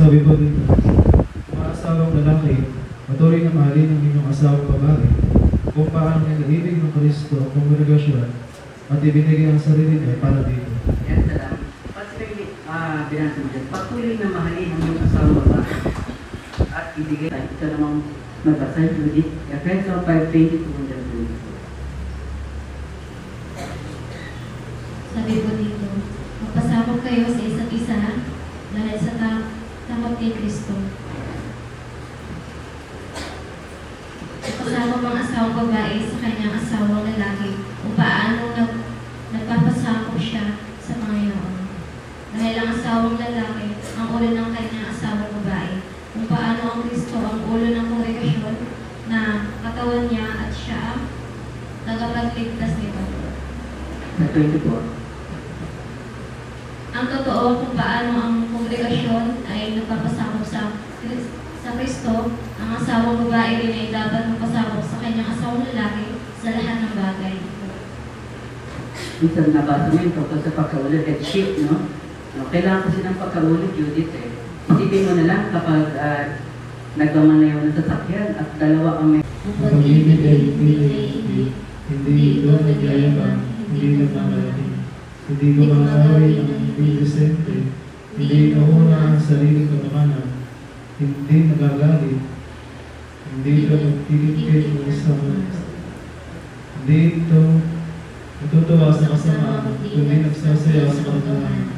Sabi po dito, mga asawang lalaki, patuloy na mahalin ang inyong asawang babae kung paano niya naibig ng Kristo ang kongregasyon at ibinigay ang sarili niya para dito. Yan lang. Binasa mo dyan. Patuloy na mahalin ang iyong asawang babae at ibigay tayo. Ito namang magbasa Judith. Efeso 5:20-22. Sabi po dito, magpasakop kayo sa isa't isa dahil sa takot kay Kristo. Magpasakop ang asawang babae sa kanyang asawang lalaki kung paano nagpapasakop siya sa Panginoon. Dahil ang asawang lalaki ang ulo ng kanyang asawang babae, kung paano ang Kristo ang ulo ng kongregasyon na katawan niya at siya ang tagapagligtas nito. Sa 24. Ang totoo kung paano ang kongregasyon ay nagpapasakop sa Kristo, ang asawang babae rin ay dapat magpasakop sa kanyang asawang lalaki sa lahat ng bagay. Minsan nabasa mo yung tungkol sa pagkaulit at shift, no? Kailangan kasi ng pagkaulit, Judith, eh. Isipin mo na lang kapag nagmamanayaw ng sasakyan at dalawa ang may... Ang pag-ibig ay hindi ito nagyayabang, hindi nagmamalaki. Hindi gumagawi ang hindi decente, hindi inuuna ang sariling kapakanan, hindi nagagalit, hindi ito magpipigil ng isang hindi ito natutuwa sa kasama, kundi nagsasaya sa katotohanan.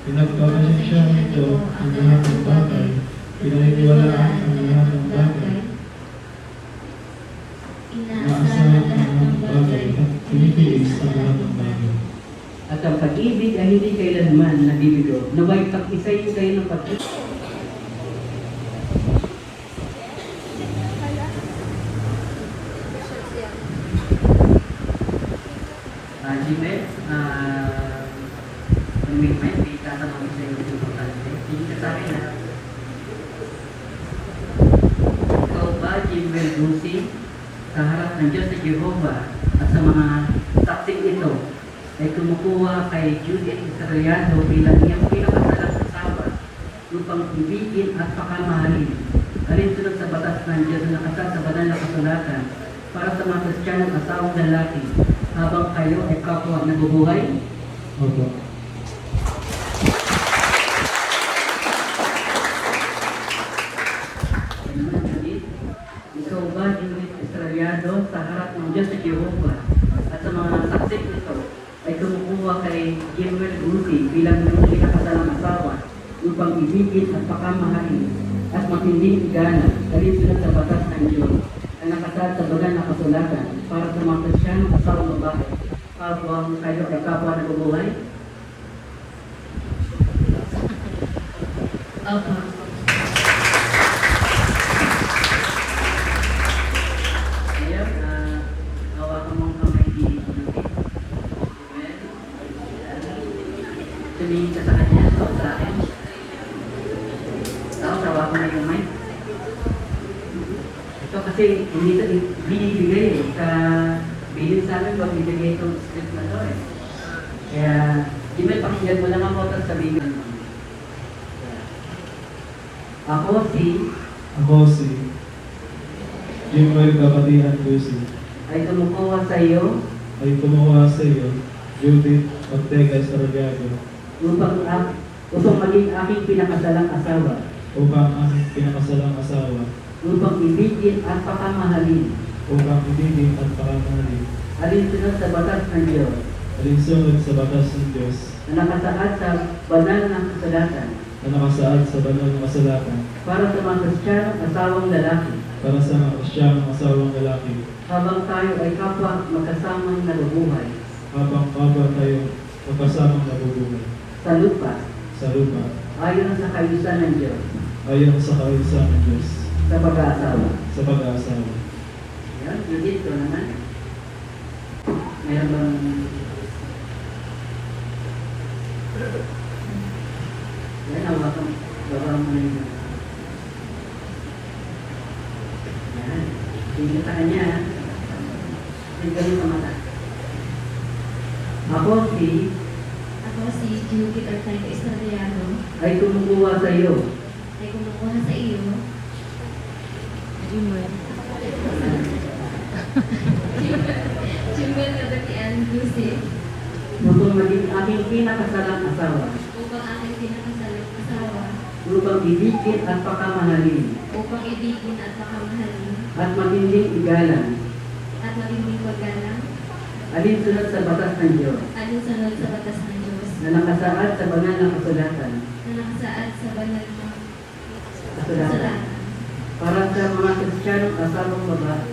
Pinagpapasensya nito ang lahat ng bagay, pinaniniwalaan ang lahat ng bagay, inaasahan ang lahat ng bagay, at pinitiis ang lahat ng bagay. At ang pag-ibig ay hindi kailanman nabibigo. Naway pag-isayin kayo ng pag-ibig. Jimmy, may tatanong sa iyo yung importante. Hindi ka sa akin, ha? Ikaw ba, Jimmy Lucy, sa harap ng Diyos na Jehovah at sa mga saksing ito, ay kumukuha kay Judith Israeliano bilang iyang pinakasalang asawa upang ibigin at pakamahalin alinsunod sa batas ng Diyos na nakasal sa banal na kasulatan para sa mga Kristiyanong asawang lalaki habang kayo ay kapwa nabubuhay? Opo. Ikaw ba, Judith Israeliano, sa harap ng Diyos na Jehovah at sa mga saksik nito ay kumukuha kay Gilwell Gusi bilang iyong pinakasalang asawa upang ibigin at pakamahalin at matinding igana alinsunod sa batas ng Diyos na nakasal sa banal na kasulatan para sa mga Kristiyanong asawang babae habang kayo ay kapwa nabubuhay? Opo. Ngayon, hawakan mong kamay ni Judith. Tumingin ka sa kanya, sa akin. Tapos hawakan na yung mic. Ito kasi hindi ito binibigay eh. Bilin sa amin pag bibigay itong script na ito eh. Kaya, di ba pakinggan mo lang ako at sabihin mo. Ako si Jimwell Kapatihan Lucy, ay kumukuha sa iyo ay kumuha sa iyo, Judith Ortega Saragado, upang maging aking pinakasalang asawa, upang ang pinakasalang asawa, upang ibigin at pakamahalin upang ibigin at pakamahalin, alinsunod sa batas ng Diyos alinsunod sa batas ng Diyos, na nakasaad sa banal ng kasulatan na nakasaad sa banal na kasulatan, para sa mga Kristiyanong asawang lalaki para sa mga Kristiyanong asawang lalaki, habang tayo ay kapwa magkasamang nabubuhay habang kapwa tayo magkasamang nabubuhay sa lupa sa lupa, ayon sa kaayusan ng Diyos ayon sa kaayusan ng Diyos, sa pag-aasawa. sa pag-aasawa. Yan, Judith, ito naman. Meron bang... Yan, hawakan. Hawakan mo na yun. Yan. Tingin sa kanya. Tingin sa mata. Ako Ako si Judith Ortega Israeliano, ay kumukuha sa iyo ay kumukuha sa iyo. Jimwell Kabatian Lucy, upang maging aking pinakasalang asawa, upang aking pinakasalang asawa, upang ibigin at pakamahalin, upang ibigin at pakamahalin, at matinding igalang, at magiging paggalang, alinsunod sa batas ng Diyos, alinsunod sa batas ng Diyos, na nakasaad sa banal na kasulatan, na nakasaad sa banal na kasulatan, kasulatan, para sa mga Kristiyanong asawang babae,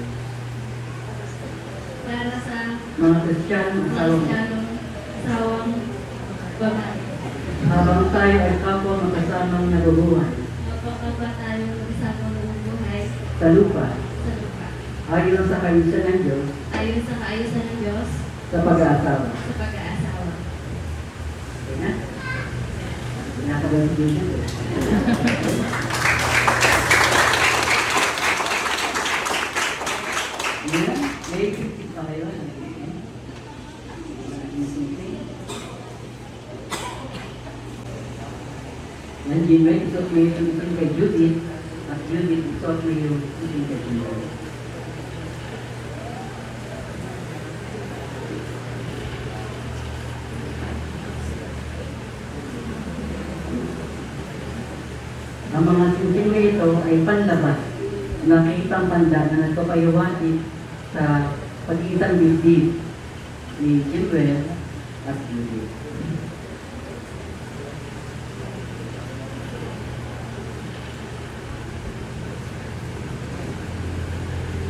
para sa mga Kristiyanong mga asawang Kristiyanong asawang babae. habang tayo ay kapwa magkasamang nabubuhay Mapapaba tayong mag-isapang buhay sa lupa, sa lupa, ayon sa kaayusan ng Diyos ayon sa kaayusan ng Diyos sa pag-aasawa. sa pag-aasawa. Okay na? Pinakabayan ko yun. Yan, may isip pa kayo. Yan, Jimmy, isot mo yung isip kay Judith, at Judith, isot mo yung isip kay Jimmy. Ang mga singsing na ito ay panlabas na kitang panda na nagpapayawati sa pag-iisang bibig ni Jimwell at Judith.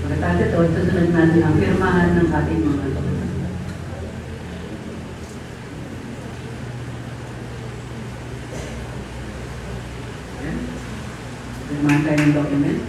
Pagkatapos ito, susunod natin ang pirmahan ng ating mga kapatid. Ayan. Pirmahan tayo ng document.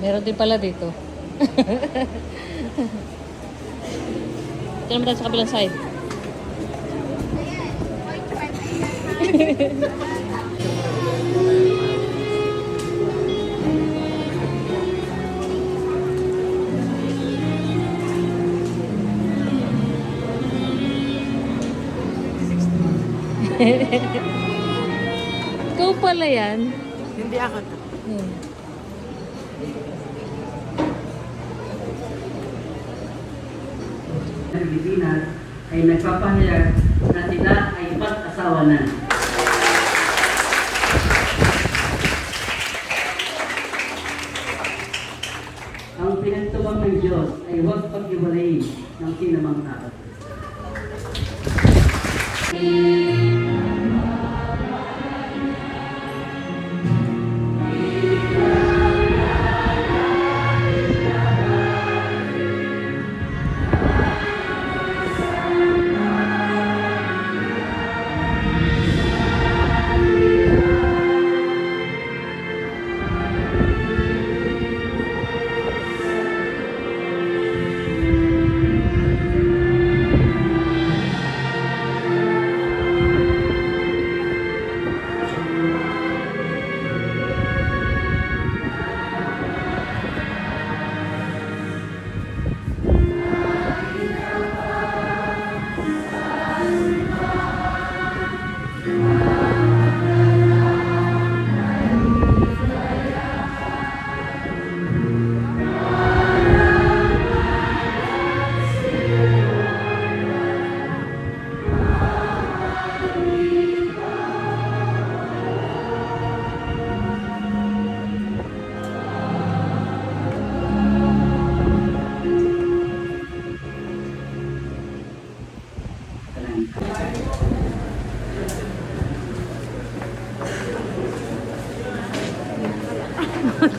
Meron din pala dito. Ito naman tayo sa kabilang side. Ikaw pala yan. Hindi ako to. Ng Pilipinas ay nagpapahayag na sila ay mag-asawa na. Ang pinagtubang ng Diyos ay huwag pag-iwalayin ng sinamang tao.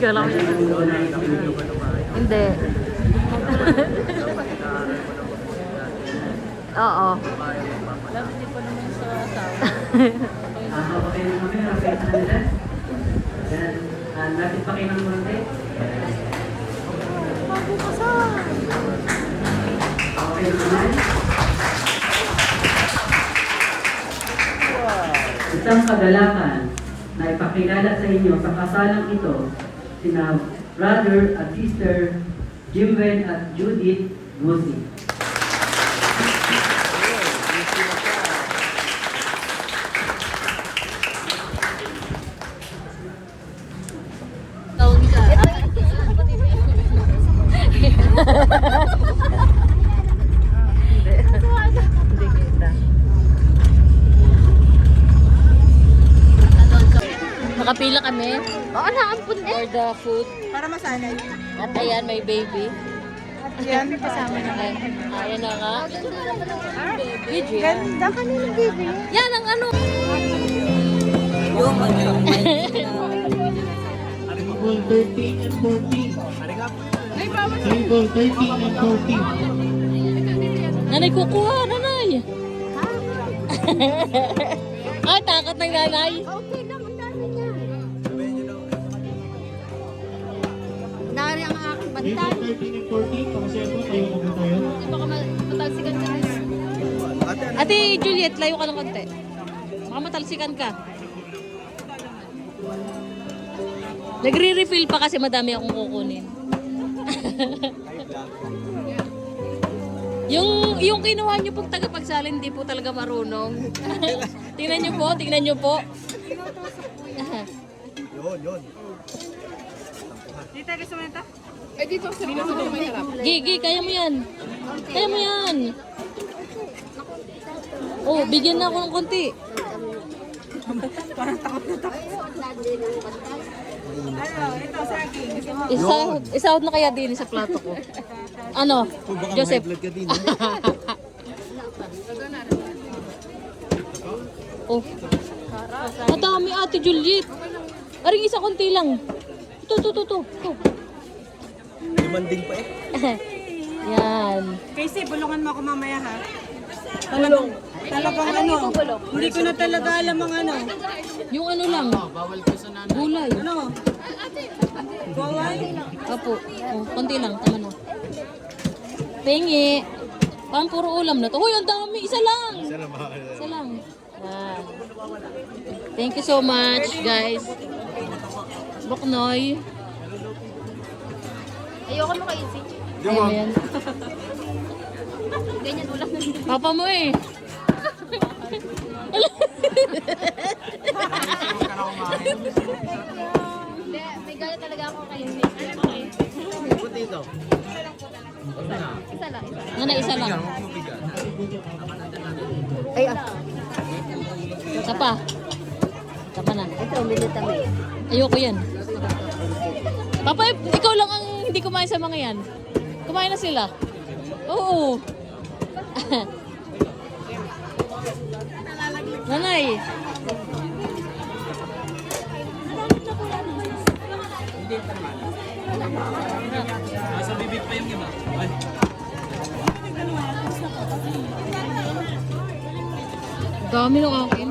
Kala ko yan. Hindi. Oo. Dapat di pa naman sa asawa. Okay na kami, okay sa kanila. Yan. Lapit pa kayo ng konti. Okay naman. Isang kagalakan na ipakilala sa inyo sa kasalang ito sina brother at sister Jimben at Judith Gusi. Taon ka. Hindi kita. Nakapila kami. Oo, naampun eh. For the food. Para masanay. At ayan, may baby. Yan, kasama na. Ayan na nga. Video. Ganda ka nila, baby. Yan ang ano. Table 13 and 14. Table 13 and 14. Nanay, kukuha, nanay. Ay, takot ng nanay. Okay lang, ang dami niya. Dari ang aking Table bantay. 13 and 14. Pakasento, tayo muna tayo. Baka matalsikan ka na. Ate Juliet, layo ka ng konti. Baka matalsikan ka. Nagre-refill pa kasi madami akong kukunin. yung kinuha niyo pong tagapagsalin, hindi po talaga marunong. Tingnan niyo po, tingnan niyo po. Yun. Dito, gusto mo ito? Eh, dito. Gigi, kaya mo yan. Kaya mo yan. Oh, bigyan na ako ng konti. Ano, ito, saging. Gusto mo? Isahod na kaya din sa plato ko. Ano? Joseph. Vlog ka din. Oh. Madami Ate Juliet. Aring isa konti lang. Ito. Demanding pa eh. Yan. Casey, bulungan mo ako mamaya, ha? Talagang ano, hindi ko na talaga alam ang ano. Yung ano lang. Gulay. Ano? Bawal? Opo. Oh, konti lang. Tama na. Pengi. Parang puro ulam na to. Hoy, ang dami. Isa lang. Isa lang. Yan. Thank you so much, guys. Boknoy. Ayoko mo kayo, Casey. Ayaw mo yan. Ganyan ulam na hindi. Papa mo eh. Hindi, may gaya talaga ako kayo. Isa lang. Nana, isa lang. Ay, Isa pa. Tama na. ito, military. Ayoko yan. Papa, ikaw lang ang hindi kumain sa mga yan. Kumain na sila. Oo. Nanay. Nasa bibig pa yung iba. Ay. Dami ng akin.